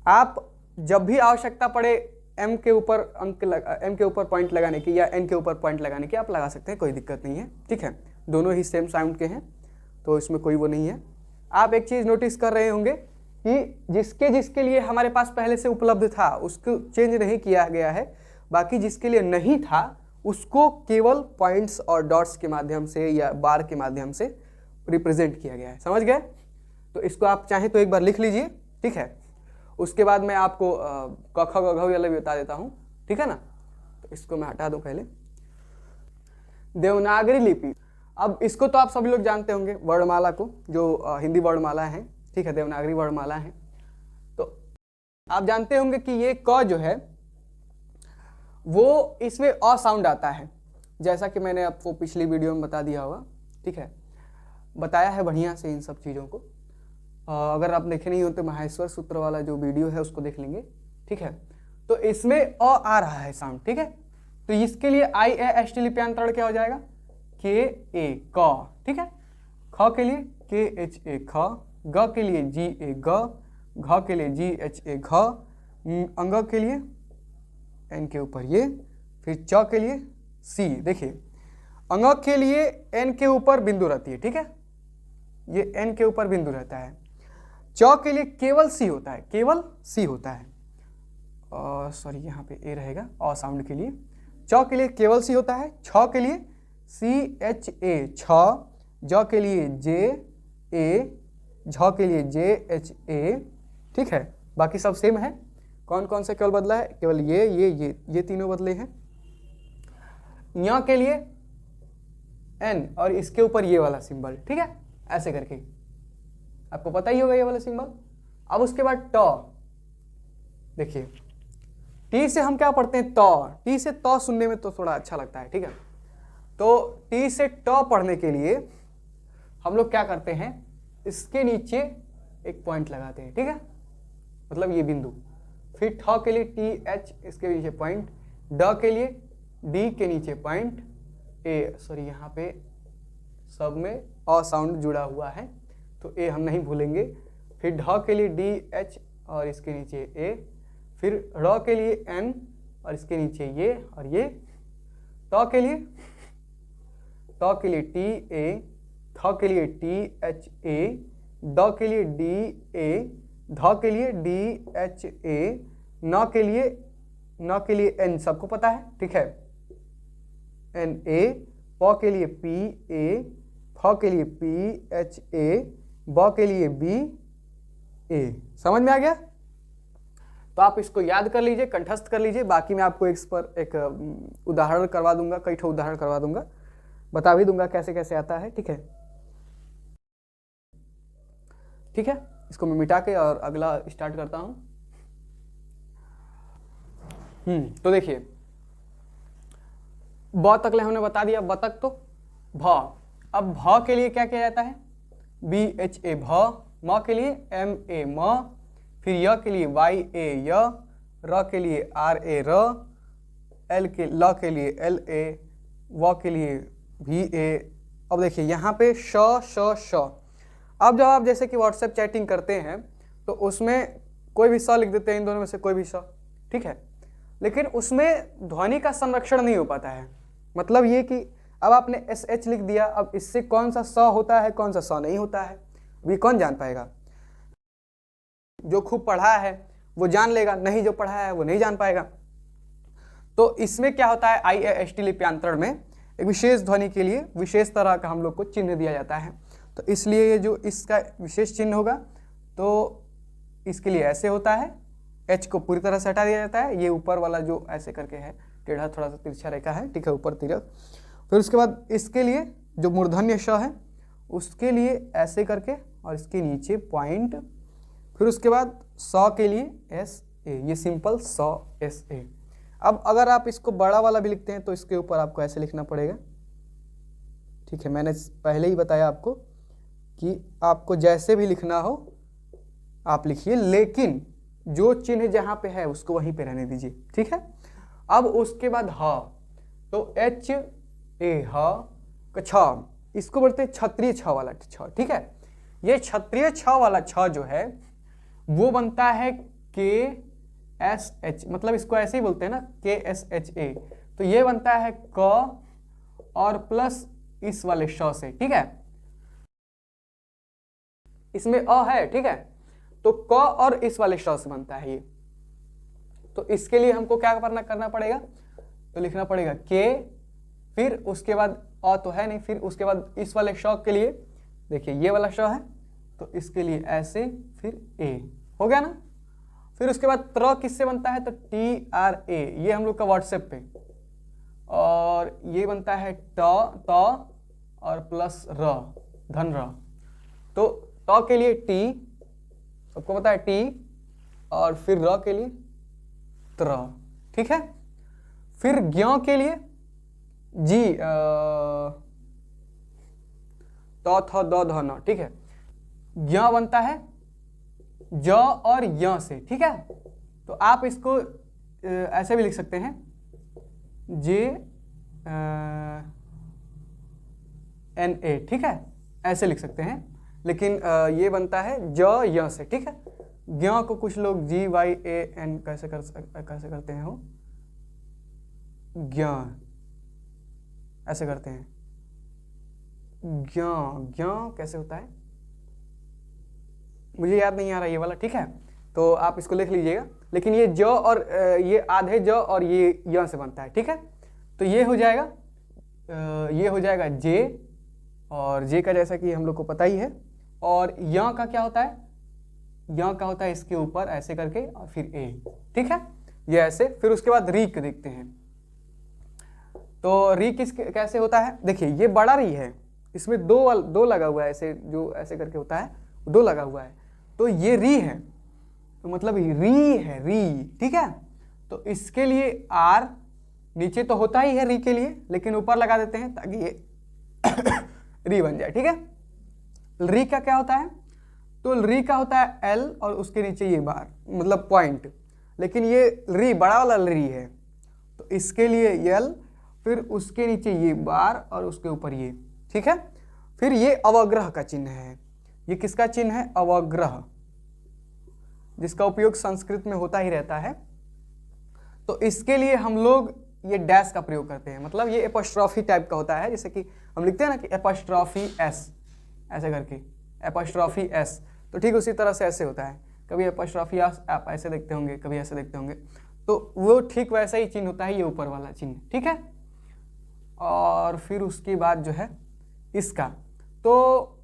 आप जब भी आवश्यकता पड़े एम के ऊपर एम के ऊपर पॉइंट लगाने की या एन के ऊपर पॉइंट लगाने की, आप लगा सकते हैं, कोई दिक्कत नहीं है, ठीक है। दोनों ही सेम साउंड के हैं, तो इसमें कोई वो नहीं है। आप एक चीज नोटिस कर रहे होंगे कि जिसके जिसके लिए हमारे पास पहले से उपलब्ध था उसको चेंज नहीं किया गया है, बाकी जिसके लिए नहीं था उसको केवल पॉइंट्स और डॉट्स के माध्यम से या बार के माध्यम से रिप्रेजेंट किया गया है। समझ गए? तो इसको आप चाहें तो एक बार लिख लीजिए, ठीक है। उसके बाद मैं आपको क ख ग घ वाला भी बता देता हूँ, ठीक है ना। तो इसको मैं हटा दूं पहले। देवनागरी लिपि, अब इसको तो आप सभी लोग जानते होंगे, वर्णमाला को, जो हिंदी वर्णमाला है, ठीक है, देवनागरी वर्णमाला है। तो आप जानते होंगे कि ये क जो है वो इसमें अ साउंड आता है, जैसा कि मैंने आपको पिछली वीडियो में बता दिया होगा, ठीक है, बताया है बढ़िया से इन सब चीज़ों को। अगर आप देखे नहीं हो तो माहेश्वर सूत्र वाला जो वीडियो है उसको देख लेंगे, ठीक है। तो इसमें अ आ रहा है साउंड, ठीक है। तो इसके लिए आई ए एस टी लिप्यांतरण क्या हो जाएगा, के ए क, ठीक है। ख के लिए के एच ए ख, ग के लिए जी ए ग, घ के लिए जी एच ए घ, अंग के लिए एन के ऊपर ये, फिर च के लिए सी। देखिए अंग के लिए एन के ऊपर बिंदु रहती है, ठीक है, ये एन के ऊपर बिंदु रहता है। च के लिए केवल सी होता है, केवल सी होता है, सॉरी यहाँ पे ए रहेगा अ साउंड के लिए। च के लिए केवल सी होता है, छ के लिए सी एच ए छ, ज के लिए जे ए, झ के लिए जे एच ए, ठीक है। बाकी सब सेम है। कौन कौन से केवल बदला है, केवल ये तीनों बदले हैं। य के लिए एन और इसके ऊपर ये वाला सिंबल, ठीक है, ऐसे करके आपको पता ही होगा ये वाला सिंबल। अब उसके बाद ट, देखिए टी से हम क्या पढ़ते हैं, त, टी से त सुनने में तो थोड़ा अच्छा लगता है, ठीक है। तो टी से ट पढ़ने के लिए हम लोग क्या करते हैं, इसके नीचे एक पॉइंट लगाते हैं, ठीक है, मतलब ये बिंदु। फिर ठ के लिए टी एच, इसके नीचे पॉइंट, ड के लिए डी के नीचे पॉइंट, ए, सॉरी यहाँ पे सब में अ साउंड जुड़ा हुआ है तो ए हम नहीं भूलेंगे। फिर ढ के लिए डी एच और इसके नीचे ए, फिर र के लिए एन और इसके नीचे ये और ये, त के लिए टी ए, थ के लिए टी एच ए, ड के लिए डी ए, ध के लिए डी एच ए, न के लिए एन, सबको पता है, ठीक है, एन ए, प के लिए पी ए, फ के लिए पी एच ए, ब के लिए बी ए। समझ में आ गया? तो आप इसको याद कर लीजिए, कंठस्थ कर लीजिए। बाकी मैं आपको इस पर एक उदाहरण करवा दूंगा, कई ठो उदाहरण करवा दूंगा, बता भी दूंगा कैसे कैसे आता है, ठीक है। ठीक है, इसको मैं मिटा के और अगला स्टार्ट करता हूं। तो देखिए ब तक हमने बता दिया, बतक तो भ। अब भ के लिए क्या किया जाता है, बी एच ए भ, म के लिए एम ए म, फिर य के लिए वाई ए य, र के लिए आर ए र, ल के लिए एल ए, व के लिए भी ए। अब देखिए यहाँ पे श श श। अब जब आप जैसे कि व्हाट्सएप चैटिंग करते हैं तो उसमें कोई भी स लिख देते हैं, इन दोनों में से कोई भी स, ठीक है, लेकिन उसमें ध्वनि का संरक्षण नहीं हो पाता है। मतलब ये कि अब आपने एस एच लिख दिया, अब इससे कौन सा स होता है कौन सा स नहीं होता है। ये कौन जान पाएगा? जो खूब पढ़ा है वो जान लेगा, नहीं जो पढ़ा है वो नहीं जान पाएगा। तो इसमें क्या होता है, IAST लिप्यांतरण में एक विशेष ध्वनि के लिए विशेष तरह का हम लोग को चिन्ह दिया जाता है। तो इसलिए ये जो इसका विशेष चिन्ह होगा तो इसके लिए ऐसे होता है, H को पूरी तरह से हटा दिया जाता है, ये ऊपर वाला जो ऐसे करके है टेढ़ा थोड़ा सा तिरछा रेखा है, ठीक है, ऊपर तिरक। फिर उसके बाद इसके लिए जो मूर्धन्य श है उसके लिए ऐसे करके और इसके नीचे पॉइंट। फिर उसके बाद स के लिए SA, ये सिंपल SA। अब अगर आप इसको बड़ा वाला भी लिखते हैं तो इसके ऊपर आपको ऐसे लिखना पड़ेगा, ठीक है। मैंने पहले ही बताया आपको कि आपको जैसे भी लिखना हो आप लिखिए, लेकिन जो चिन्ह जहां पे है उसको वहीं पे रहने दीजिए, ठीक है। अब उसके बाद ह, तो HA ह छ, इसको बोलते हैं क्षत्रिय छ वाला छ, ठीक है। ये क्षत्रिय छ वाला छ जो है वो बनता है KSH, मतलब इसको ऐसे ही बोलते हैं ना, KSHA। तो ये बनता है क और प्लस इस वाले श से, ठीक है। इसमें अ है, ठीक है, तो क और इस वाले श से बनता है ये। तो इसके लिए हमको क्या करना पड़ेगा, तो लिखना पड़ेगा K, फिर उसके बाद अ तो है नहीं, फिर उसके बाद इस वाले श के लिए देखिए ये वाला श है तो इसके लिए ऐसे, फिर A, हो गया ना। फिर उसके बाद त्र किससे बनता है, तो TRA, ये हम लोग का व्हाट्सएप पे, और ये बनता है त और प्लस र, धन र। तो त के लिए T, सबको पता है T, और फिर र के लिए त्र, ठीक है। फिर ज्ञ के लिए जी, त थ द ध न, ठीक है। ज्ञ बनता है ज और य से, ठीक है। तो आप इसको ऐसे भी लिख सकते हैं, JNA, ठीक है, ऐसे लिख सकते हैं, लेकिन ये बनता है ज य से, ठीक है। ज्ञ को कुछ लोग GYAN कैसे करते हैं, हो ज्ञ ऐसे करते हैं, ज्ञ ज्ञ कैसे होता है मुझे याद नहीं आ रहा ये वाला, ठीक है। तो आप इसको लिख लीजिएगा, लेकिन ये ज और ये आधे ज और ये य से बनता है, ठीक है। तो ये हो जाएगा J, और J का जैसा कि हम लोग को पता ही है। और य का क्या होता है, य का होता है इसके ऊपर ऐसे करके और फिर A, ठीक है, ये ऐसे। फिर उसके बाद री को देखते हैं, तो री कैसे होता है, देखिए ये बड़ा री है, इसमें दो लगा हुआ है, ऐसे जो ऐसे करके होता है दो लगा हुआ है, तो ये री है, तो मतलब री है, री, ठीक है। तो इसके लिए R नीचे तो होता ही है री के लिए, लेकिन ऊपर लगा देते हैं ताकि ये री बन जाए, ठीक है। री का क्या होता है, तो री का होता है L और उसके नीचे ये बार, मतलब पॉइंट, लेकिन ये री बड़ा वाला री है तो इसके लिए L, फिर उसके नीचे ये बार और उसके ऊपर ये, ठीक है। फिर ये अवग्रह का चिन्ह है, ये किसका चिन्ह है, अवग्रह, जिसका उपयोग संस्कृत में होता ही रहता है। तो इसके लिए हम लोग ये डैश का प्रयोग करते हैं, मतलब ये एपोस्ट्रॉफी टाइप का होता है, जैसे कि हम लिखते हैं ना कि एपोस्ट्रॉफी S ऐसे करके, एपोस्ट्रॉफी S, तो ठीक उसी तरह से ऐसे होता है, कभी एपोस्ट्रॉफी S आप ऐसे देखते होंगे, कभी ऐसे देखते होंगे, तो वो ठीक वैसा ही चिन्ह होता है, ये ऊपर वाला चिन्ह, ठीक है। और फिर उसके बाद जो है इसका, तो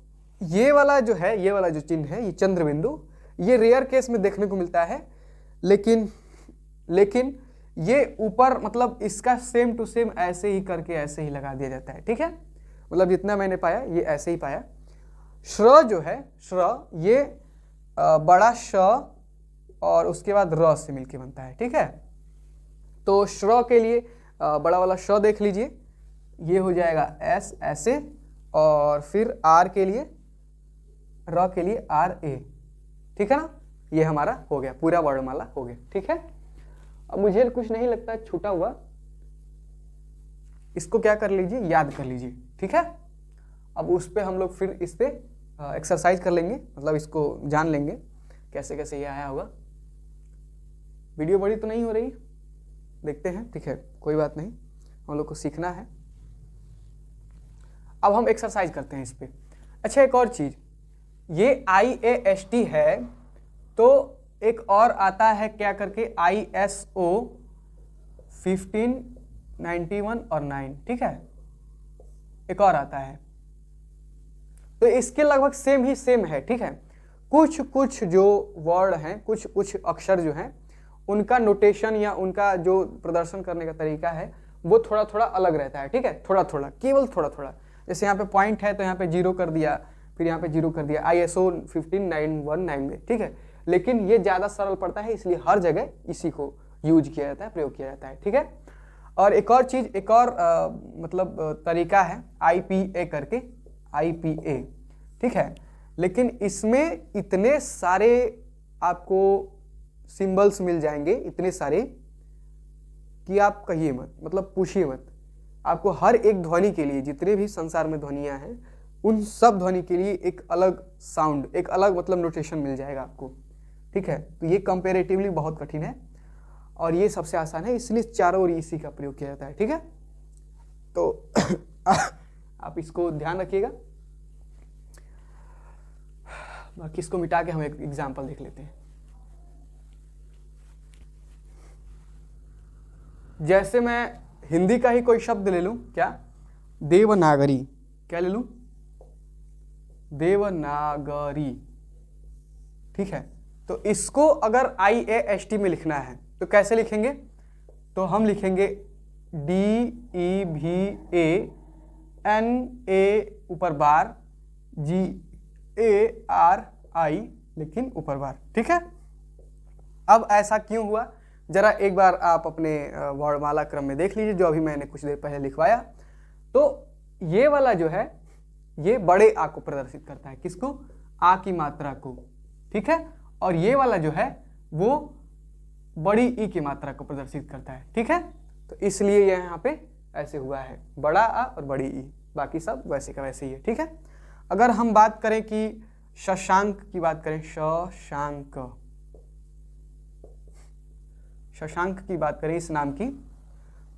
ये वाला जो है, ये वाला जो चिन्ह है, ये चंद्र बिंदु, ये रेयर केस में देखने को मिलता है, लेकिन ये ऊपर मतलब इसका सेम टू सेम ऐसे ही करके ऐसे ही लगा दिया जाता है, ठीक है। मतलब जितना मैंने पाया ये ऐसे ही पाया। श्र जो है, श्र ये बड़ा श और उसके बाद र से मिलके बनता है, ठीक है। तो श्र के लिए बड़ा वाला श देख लीजिए, ये हो जाएगा S ऐसे, और फिर R के लिए, र के लिए RA, ठीक है ना। ये हमारा हो गया, पूरा वर्णमाला हो गया, ठीक है। अब मुझे कुछ नहीं लगता छूटा हुआ, इसको क्या कर लीजिए, याद कर लीजिए, ठीक है। अब उस पे हम लोग फिर इस पे एक्सरसाइज कर लेंगे, मतलब इसको जान लेंगे कैसे कैसे ये आया होगा। वीडियो बड़ी तो नहीं हो रही, देखते हैं, ठीक है, कोई बात नहीं, हम लोग को सीखना है। अब हम एक्सरसाइज करते हैं इस पे। अच्छा, एक और चीज़, ये IAST है, तो एक और आता है क्या करके ISO 1591 और 9, ठीक है, एक और आता है। तो इसके लगभग सेम है, ठीक है। कुछ कुछ जो वर्ड हैं, कुछ कुछ अक्षर जो हैं, उनका नोटेशन या उनका जो प्रदर्शन करने का तरीका है वो थोड़ा थोड़ा अलग रहता है, ठीक है, थोड़ा थोड़ा, केवल थोड़ा थोड़ा। जैसे यहाँ पे पॉइंट है तो यहाँ पे 0 कर दिया, फिर यहाँ पे 0 कर दिया ISO 15919 में, ठीक है। लेकिन ये ज़्यादा सरल पड़ता है, इसलिए हर जगह इसी को यूज किया जाता है, प्रयोग किया जाता है, ठीक है। और एक और चीज़, एक और मतलब तरीका है IPA करके, IPA, ठीक है। लेकिन इसमें इतने सारे आपको सिंबल्स मिल जाएंगे, इतने सारे कि आप कहिए मत, मतलब पूछिए मत। आपको हर एक ध्वनि के लिए, जितने भी संसार में ध्वनियाँ हैं, उन सब ध्वनि के लिए एक अलग साउंड, एक अलग मतलब नोटेशन मिल जाएगा आपको, ठीक है। तो ये कंपेरेटिवली बहुत कठिन है और ये सबसे आसान है, इसलिए चारों ओर इसी का प्रयोग किया जाता है, ठीक है। तो आप इसको ध्यान रखिएगा। बाकी इसको मिटा के हम एक एग्जाम्पल देख लेते हैं। जैसे मैं हिंदी का ही कोई शब्द ले लूं, क्या, देवनागरी, क्या ले लूं, देवनागरी, ठीक है। तो इसको अगर IAST में लिखना है तो कैसे लिखेंगे? तो हम लिखेंगे DEVANA ऊपर बार GARI, लेकिन ऊपर बार, ठीक है। अब ऐसा क्यों हुआ, जरा एक बार आप अपने वर्णमाला क्रम में देख लीजिए, जो अभी मैंने कुछ देर पहले लिखवाया। तो ये वाला जो है, ये बड़े आ को प्रदर्शित करता है, किसको, आ की मात्रा को, ठीक है। और ये वाला जो है वो बड़ी ई की मात्रा को प्रदर्शित करता है, ठीक है। तो इसलिए यह यहाँ पे ऐसे हुआ है, बड़ा आ और बड़ी ई, बाकी सब वैसे का वैसे ही है, ठीक है। अगर हम बात करें कि शशांक की बात करें, शशांक, शशांक की बात करें इस नाम की,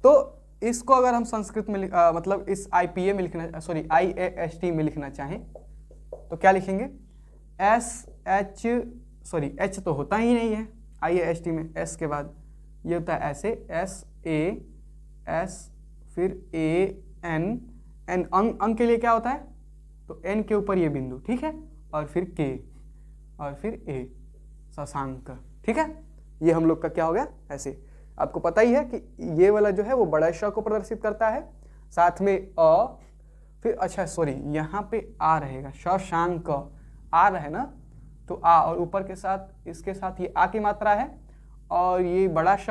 तो इसको अगर हम संस्कृत में मतलब इस IPA में लिखना, सॉरी IAST में लिखना चाहें तो क्या लिखेंगे, H तो होता ही नहीं है IAST में, S के बाद ये होता है ऐसे, SAS, फिर AN, अंक के लिए क्या होता है, तो N के ऊपर ये बिंदु, ठीक है, और फिर K और फिर A, शशांक, ठीक है। ये हम लोग का क्या हो गया, ऐसे। आपको पता ही है कि ये वाला जो है वो बड़ा श को प्रदर्शित करता है, साथ में अ, फिर अच्छा सॉरी यहाँ पे आ रहेगा, शशांक आ रहा है ना, तो आ, और ऊपर के साथ इसके साथ ये आ की मात्रा है, और ये बड़ा श,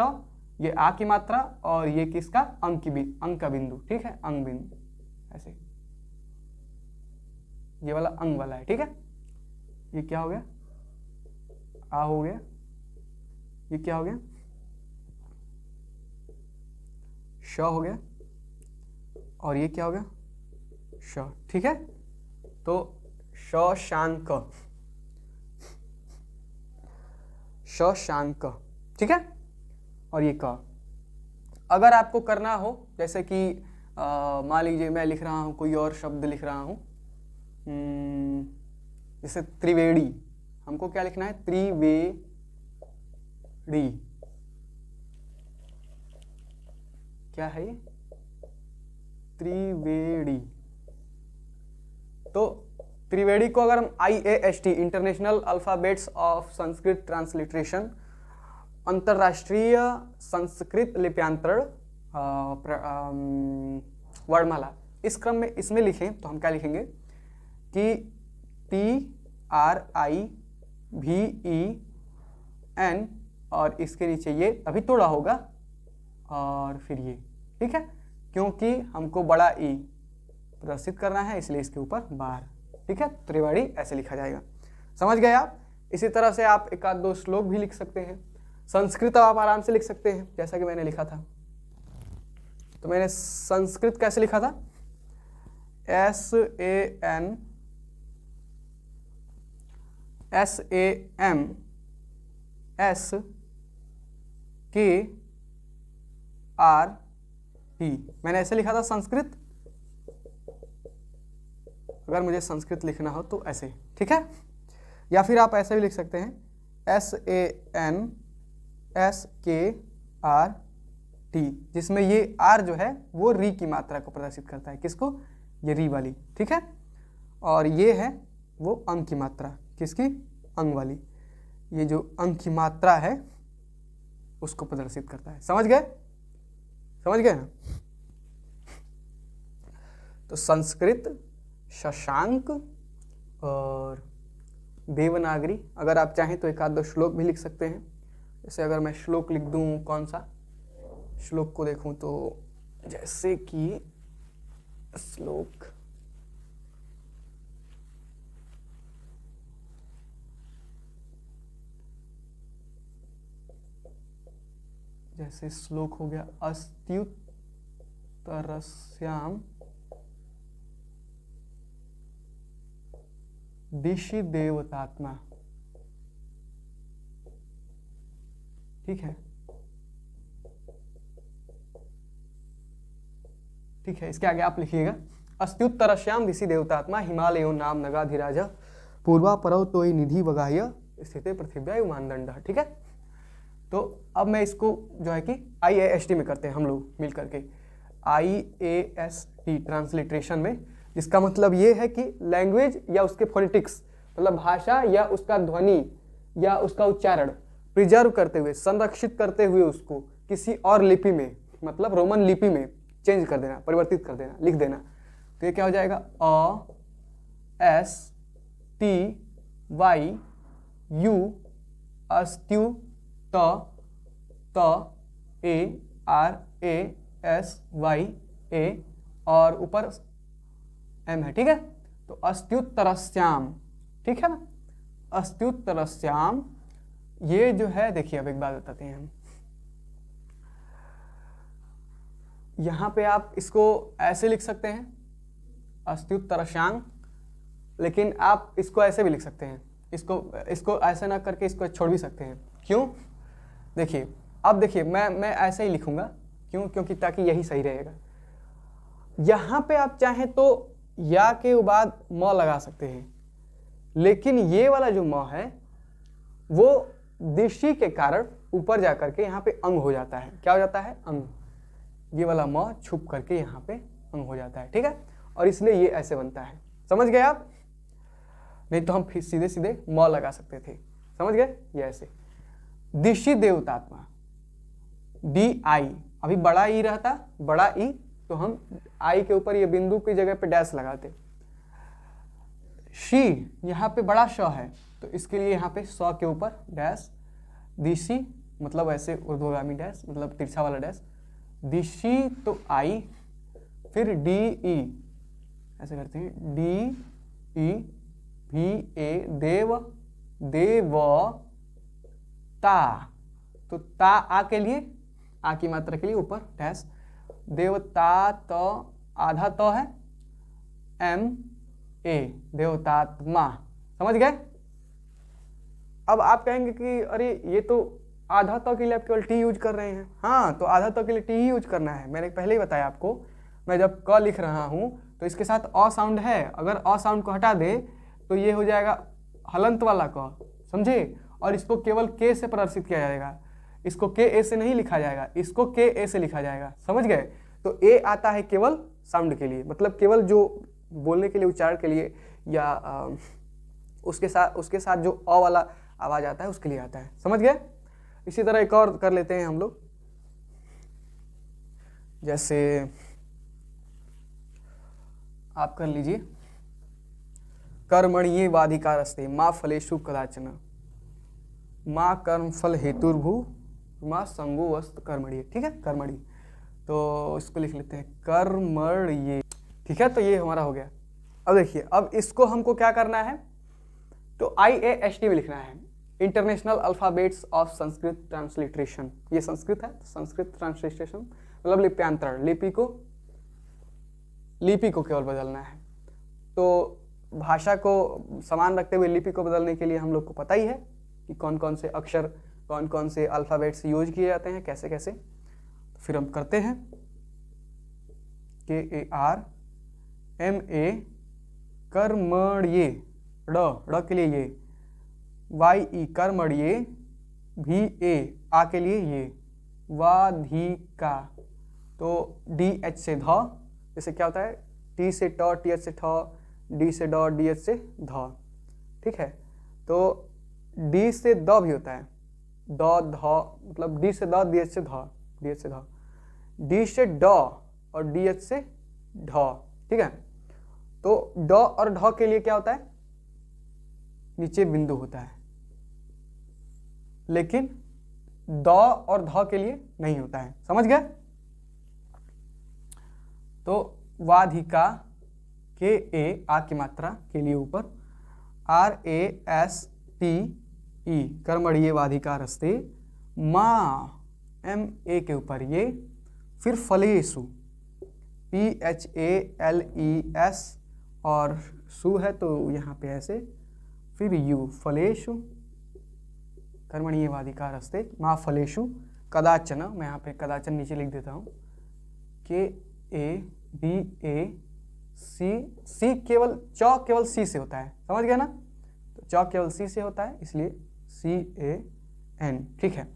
ये आ की मात्रा, और ये किसका, अंक का बिंदु, ठीक है, अंग बिंदु, ऐसे। ये वाला अंग वाला है, ठीक है। ये क्या हो गया, आ हो गया, ये क्या हो गया, श हो गया, और ये क्या हो गया, श, ठीक है। तो शशांक, शशांक, ठीक है। और ये क, अगर आपको करना हो, जैसे कि मान लीजिए मैं लिख रहा हूँ, कोई और शब्द लिख रहा हूँ, जैसे त्रिवेणी, हमको क्या लिखना है, त्रिवेणी, क्या है ये, त्रिवेणी। तो त्रिवेणी को अगर हम IAST, international alphabets of Sanskrit transliteration, अंतरराष्ट्रीय संस्कृत लिप्यांतरण वर्णमाला, इस क्रम में इसमें लिखें तो हम क्या लिखेंगे कि TRIVEN, और इसके नीचे ये अभी तोड़ा होगा, और फिर ये, ठीक है, क्योंकि हमको बड़ा ई प्रदर्शित करना है, इसलिए इसके ऊपर बार, ठीक है। त्रिवेणी ऐसे लिखा जाएगा, समझ गए आप। इसी तरह से आप एक आध दो श्लोक भी लिख सकते हैं। संस्कृत आप आराम से लिख सकते हैं, जैसा कि मैंने लिखा था। तो मैंने संस्कृत कैसे लिखा था, SAMSAMSKRT, मैंने ऐसे लिखा था संस्कृत। अगर मुझे संस्कृत लिखना हो तो ऐसे, ठीक है। या फिर आप ऐसे भी लिख सकते हैं SANSKRT, जिसमें ये R जो है वो री की मात्रा को प्रदर्शित करता है। किसको? ये री वाली, ठीक है। और ये है वो अंग की मात्रा, किसकी? अंग वाली। ये जो अंग की मात्रा है उसको प्रदर्शित करता है। समझ गए? समझ गए ना? तो संस्कृत, शशांक और देवनागरी। अगर आप चाहें तो एक आध दो श्लोक भी लिख सकते हैं। जैसे अगर मैं श्लोक लिख दूं, कौन सा श्लोक को देखूं, तो जैसे कि श्लोक जैसे श्लोक हो गया अस्त्युत्तरस्याम दिशि देवतात्मा, ठीक है। ठीक है, इसके आगे आप लिखिएगा अस्त्युत्तरस्याम दिशि देवतात्मा हिमालयो नाम नगाधिराज पूर्वा परौ तोय निधि वगाह्य स्थिते पृथिव्या मानदंड, ठीक है। तो अब मैं इसको जो है कि IAST में करते हैं हम लोग मिल करके, IAST ट्रांसलिट्रेशन में, जिसका मतलब ये है कि लैंग्वेज या उसके फोनेटिक्स, मतलब भाषा या उसका ध्वनि या उसका उच्चारण प्रिजर्व करते हुए, संरक्षित करते हुए उसको किसी और लिपि में, मतलब रोमन लिपि में चेंज कर देना, परिवर्तित कर देना, लिख देना। तो ये क्या हो जाएगा? ASTYU अस्त्यु त ARASYA और ऊपर M है, ठीक है। तो अस्त्युत्तरस्याम, ठीक है ना, अस्त्युत्तरस्याम। ये जो है, देखिए अब एक बात बताते हैं हम, यहाँ पे आप इसको ऐसे लिख सकते हैं अस्त्युत्तरस्याम, लेकिन आप इसको ऐसे भी लिख सकते हैं, इसको ऐसे ना करके इसको छोड़ भी सकते हैं। क्यों? देखिए, अब देखिए मैं ऐसे ही लिखूंगा, क्यों? क्योंकि ताकि यही सही रहेगा। यहाँ पे आप चाहें तो या के बाद म लगा सकते हैं, लेकिन ये वाला जो म है वो दृष्टि के कारण ऊपर जाकर के यहाँ पे अंग हो जाता है। क्या हो जाता है? अंग। ये वाला म छुप करके यहाँ पे अंग हो जाता है, ठीक है। और इसलिए ये ऐसे बनता है। समझ गए आप? नहीं तो हम फिर सीधे सीधे म लगा सकते थे। समझ गए? ये ऐसे दिशि देवतात्मा, DI, अभी बड़ा ई रहता, बड़ा ई, तो हम आई के ऊपर ये बिंदु की जगह पे डैश लगाते। शी, यहाँ पे बड़ा श है, तो इसके लिए यहाँ पे स के ऊपर डैश, दिशि मतलब ऐसे ऊर्ध्वगामी डैश, मतलब तिरछा वाला डैश, दिशि तो आई, फिर DE, ऐसे करते हैं DEVA, देव, देव ता, तो ता आ के लिए, आ की मात्रा के लिए ऊपर डैश, देवता तो आधा तो है MA, देवतात्मा। समझ गए? अब आप कहेंगे कि अरे ये तो आधा तो के लिए आप केवल टी यूज कर रहे हैं। हाँ, तो आधा तो के लिए टी ही यूज करना है। मैंने पहले ही बताया आपको, मैं जब क लिख रहा हूँ तो इसके साथ अ साउंड है, अगर अ साउंड को हटा दे तो ये हो जाएगा हलंत वाला क, समझे। और इसको केवल के से प्रदर्शित किया जाएगा, इसको के ए से नहीं लिखा जाएगा, इसको के ए से लिखा जाएगा। समझ गए? तो ए आता है केवल साउंड के लिए, मतलब केवल जो बोलने के लिए, उच्चारण के लिए, या उसके साथ जो अ वाला आवाज आता है उसके लिए आता है। समझ गए? इसी तरह एक और कर लेते हैं हम लोग, जैसे आप कर लीजिए कर्मण्ये वाधिकारस्ते माँ फलेषु कदाचन माँ कर्म फल हेतुर्भु माँ संगो वस्त कर्मणि, ठीक है, कर्मणि। तो इसको लिख लेते हैं कर्मण्ये, ठीक है। तो ये हमारा हो गया। अब देखिए, अब इसको हमको क्या करना है, तो IAST में लिखना है, international alphabets of Sanskrit transliteration. ये संस्कृत है, संस्कृत ट्रांसलिट्रेशन मतलब लिप्यांतरण, लिपि को केवल बदलना है। तो भाषा को समान रखते हुए लिपि को बदलने के लिए हम लोग को पता ही है कि कौन कौन से अक्षर, कौन कौन से अल्फाबेट्स यूज किए जाते हैं, कैसे कैसे। तो फिर हम करते हैं KARMA कर्मण्ये, ड के लिए ये, वाई ई कर्मणिये भी ए आ के लिए ये वाधिका, तो डी एच से ध, जैसे क्या होता है टी से ट, टी एच से ठ, डी से ड, डी एच से ध, ठीक है। तो डी से द भी होता है, द ध, मतलब डी से द, डी एच से ध, डी एच से ध, डी से ड और डी एच से ढ, ठीक है। तो ड और ढ के लिए क्या होता है, नीचे बिंदु होता है, लेकिन द और ध के लिए नहीं होता है, समझ गए। तो वाधिका के ए आ की मात्रा के लिए ऊपर, R A S T E कर्मणिये वाधिका रस्ते, माँ एम ए के ऊपर ये, फिर फलेशु P H A L E S और सु है तो यहाँ पे ऐसे, फिर यू फलेशु कर्मणीय वाधिका रस्ते, माँ फलेशु कदाचन, मैं यहाँ पे कदाचन नीचे लिख देता हूँ, के ए बी ए सी, सी केवल च केवल सी से होता है, समझ गए ना, तो च केवल सी से होता है इसलिए सी ए एन, ठीक है।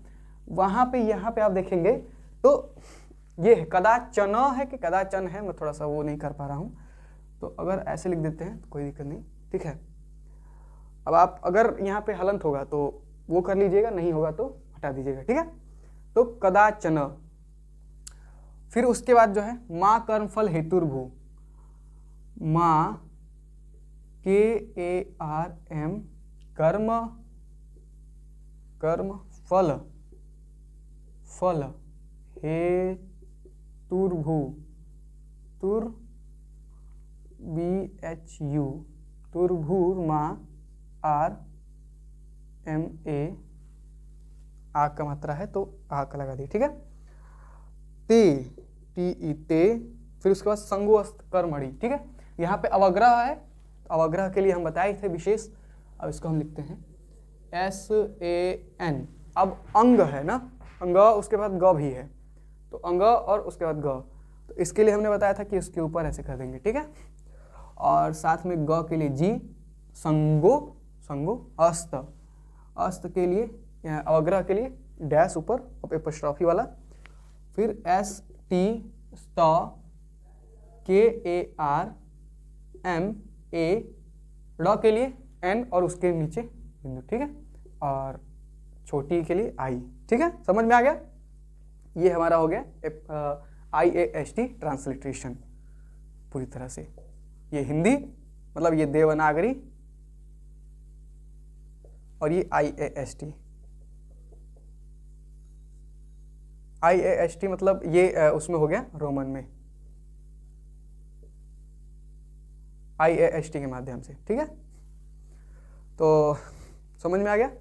वहाँ पे यहाँ पे आप देखेंगे तो ये कदाचन है कि कदाचन है, मैं थोड़ा सा वो नहीं कर पा रहा हूँ, तो अगर ऐसे लिख देते हैं तो कोई दिक्कत नहीं, ठीक है। अब आप अगर यहाँ पे हलंत होगा तो वो कर लीजिएगा, नहीं होगा तो हटा दीजिएगा, ठीक है। तो कदाचन, फिर उसके बाद जो है माँ कर्मफल हेतुर्भू, माँ के ए आर एम कर्म, कर्म फल, फल हेतुर्भू, तुर बी एच यू, तुर्भूर माँ आर एम ए, आ का मात्रा है तो आ का लगा दिए, ठीक है। ते टी ई ते, फिर उसके बाद संगोस्त कर्मणि, ठीक है। यहाँ पे अवग्रह है, अवग्रह के लिए हम बताए थे विशेष, अब इसको हम लिखते हैं एस ए एन। अब अंग है ना, अंग उसके बाद ग भी है, तो अंग और उसके बाद ग, तो इसके लिए हमने बताया था कि उसके ऊपर ऐसे कर देंगे, ठीक है। और साथ में ग के लिए जी, संगो, संगो अस्त, अस्त के लिए अवग्रह के लिए डैश ऊपर एपोस्ट्रॉफी वाला, फिर एस टी स्त, के ए आर एम ए, ड के लिए एन और उसके नीचे बिंदु, ठीक है, और छोटी के लिए आई, ठीक है, समझ में आ गया। ये हमारा हो गया IAST ट्रांसलिट्रेशन पूरी तरह से। ये हिंदी मतलब ये देवनागरी और ये IAST मतलब ये उसमें हो गया रोमन में, IAST के माध्यम से, ठीक है। तो समझ में आ गया,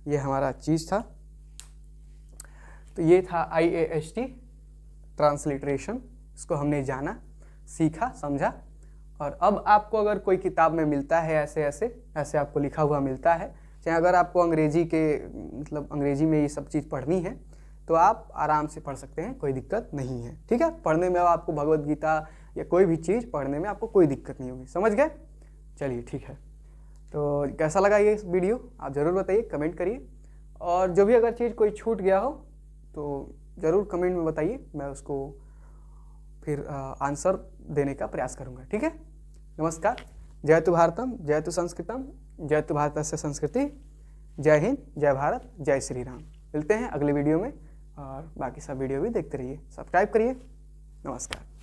ये हमारा चीज़ था। तो ये था IAST ट्रांसलिट्रेशन, इसको हमने जाना, सीखा, समझा। और अब आपको अगर कोई किताब में मिलता है ऐसे ऐसे ऐसे आपको लिखा हुआ मिलता है, चाहे अगर आपको अंग्रेजी के मतलब अंग्रेजी में ये सब चीज़ पढ़नी है तो आप आराम से पढ़ सकते हैं, कोई दिक्कत नहीं है, ठीक है। पढ़ने में आपको भगवत गीता या कोई भी चीज़ पढ़ने में आपको कोई दिक्कत नहीं होगी, समझ गए। चलिए ठीक है, तो कैसा लगा ये वीडियो आप ज़रूर बताइए, कमेंट करिए, और जो भी अगर चीज़ कोई छूट गया हो तो ज़रूर कमेंट में बताइए, मैं उसको फिर आंसर देने का प्रयास करूँगा, ठीक है। नमस्कार, जयतु भारतम, जयतु संस्कृतम, जयतु भारतस्य संस्कृति, जय हिंद, जय भारत, जय श्री राम। मिलते हैं अगले वीडियो में, और बाकी सब वीडियो भी देखते रहिए, सब्सक्राइब करिए। नमस्कार।